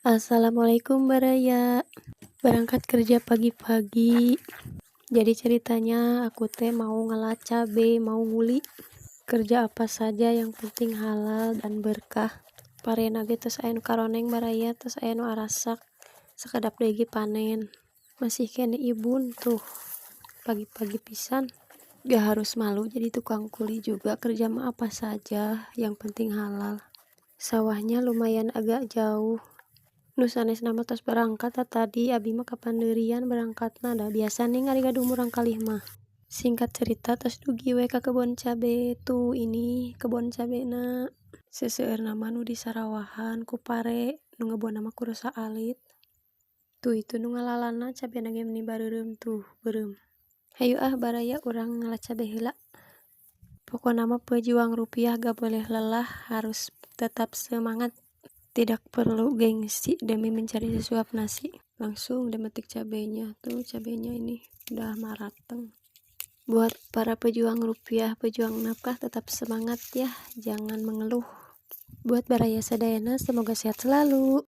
Assalamualaikum Baraya. Berangkat kerja pagi-pagi. Jadi ceritanya aku teh mau ngelat cabe, mau nguli. Kerja apa saja yang penting halal dan berkah. Parena ge tos aya nu karoneng Baraya, tos aya nu arasak. Sakadap deui panen. Masih kene ibun tuh. Pagi-pagi pisan. Gak harus malu jadi tukang kuli juga, kerja mah apa saja yang penting halal. Sawahnya lumayan agak jauh. Nu sanes nama tos berangkat tadi abi mah kapanderian berangkatna da biasa nih ari gaduh murang kalih mah. Singkat cerita tos dugi we ka kebon cabe tuh, ini kebon cabe na seseueur nama nu di sarawahan ku pare nu ngebon nama ku rusa alit. Tuh itu nu ngalalana cabe na ge meni bareureum tuh beureum. Hayu Baraya urang ngalat cabe heula. Pokoknya nama pejuang rupiah gak boleh lelah, harus tetap semangat. Tidak perlu gengsi demi mencari sesuap nasi. Langsung metik cabenya. Tuh cabenya ini udah mateng. Buat para pejuang rupiah, pejuang nafkah, tetap semangat ya. Jangan mengeluh. Buat Baraya Sadayana, semoga sehat selalu.